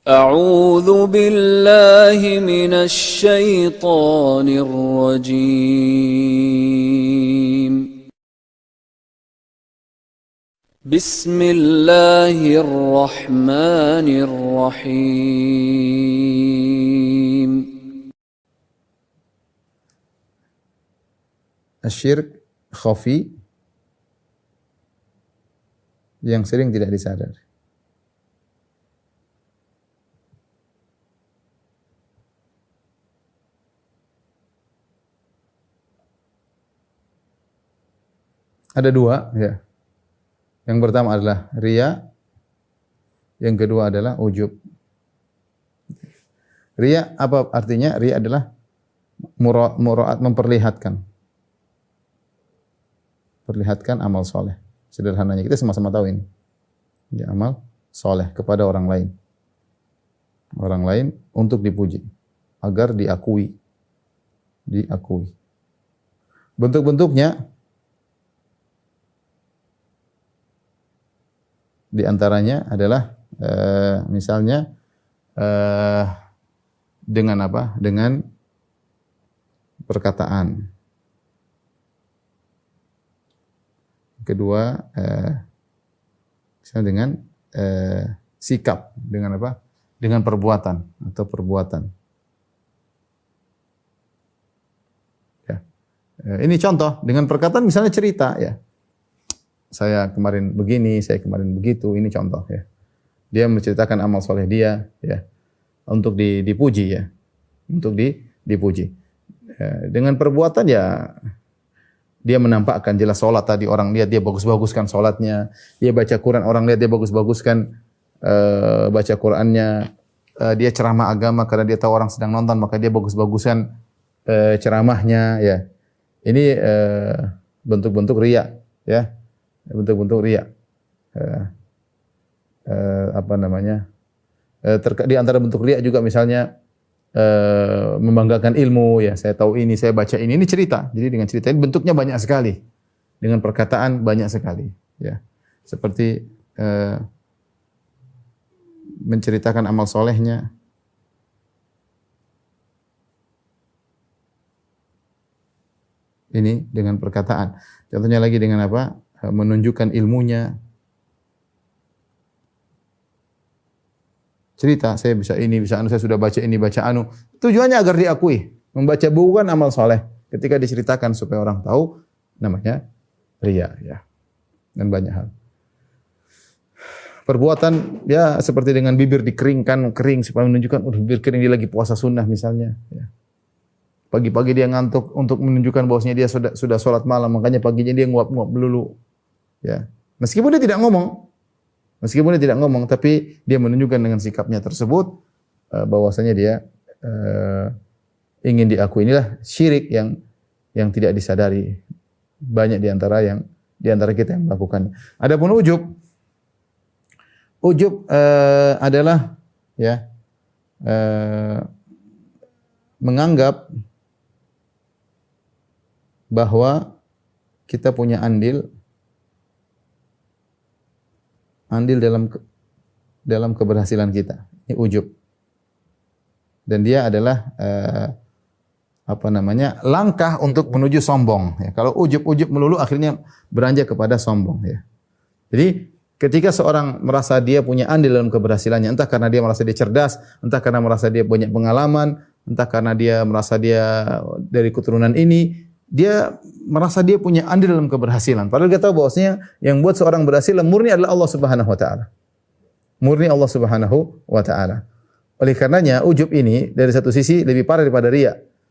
أعوذ بالله من الشيطان الرجيم. بسم الله الرحمن الرحيم. Asyirk khafi yang sering tidak disadari. Ada dua, ya. Yang pertama adalah riya, yang kedua adalah ujub. Riya apa artinya? Riya adalah muraat, memperlihatkan. Perlihatkan amal soleh. Sederhananya kita sama-sama tahu ini. Ya, amal soleh kepada orang lain. Orang lain untuk dipuji, agar diakui. Diakui. Bentuk-bentuknya di antaranya adalah misalnya dengan apa? Dengan perkataan. Kedua, misalnya dengan sikap, dengan apa? Dengan perbuatan atau perbuatan. Ya. Ini contoh dengan perkataan, misalnya cerita, ya. Saya kemarin begini, saya kemarin begitu. Ini contoh, ya. Dia menceritakan amal soleh dia, ya, untuk dipuji, ya, untuk dipuji. Dengan perbuatan, ya, dia menampakkan jelas solat tadi, orang lihat dia bagus-baguskan solatnya. Dia baca Quran, orang lihat dia bagus-baguskan baca Qurannya. Dia ceramah agama karena dia tahu orang sedang nonton, maka dia bagus-baguskan ceramahnya, ya. Ini bentuk-bentuk riya, ya. Bentuk-bentuk riya. Apa namanya? Di antara bentuk riya juga misalnya membanggakan ilmu, ya. Saya tahu ini, saya baca ini cerita. Jadi dengan cerita ini bentuknya banyak sekali. Dengan perkataan banyak sekali, ya. Seperti menceritakan amal solehnya. Ini dengan perkataan. Contohnya lagi dengan apa? Menunjukkan ilmunya. Cerita, saya bisa ini, bisa anu, saya sudah baca ini, baca anu. Tujuannya agar diakui. Membaca buku kan amal soleh. Ketika diceritakan supaya orang tahu, namanya riya, ya. Dan banyak hal. Perbuatan, ya, seperti dengan bibir dikeringkan, kering supaya menunjukkan bibir kering, dia lagi puasa sunnah misalnya, ya. Pagi-pagi dia ngantuk untuk menunjukkan bahwasanya dia sudah sholat malam, makanya paginya dia nguap-nguap melulu. Ya. Meskipun dia tidak ngomong, tapi dia menunjukkan dengan sikapnya tersebut bahwasanya dia ingin diakui. Inilah syirik yang tidak disadari. Banyak di antara kita yang melakukannya. Adapun ujub adalah, ya, menganggap bahwa kita punya andil dalam keberhasilan kita. Ini ujub. Dan dia adalah langkah untuk menuju sombong, ya. Kalau ujub melulu akhirnya beranjak kepada sombong, ya. Jadi ketika seorang merasa dia punya andil dalam keberhasilannya, entah karena dia merasa dia cerdas, entah karena merasa dia banyak pengalaman, entah karena dia merasa dia dari keturunan ini, dia merasa dia punya andil dalam keberhasilan. Padahal dia tahu bahwasanya yang buat seorang berhasil murni adalah Allah Subhanahu wa taala. Murni Allah Subhanahu wa taala. Oleh karenanya ujub ini dari satu sisi lebih parah daripada riya.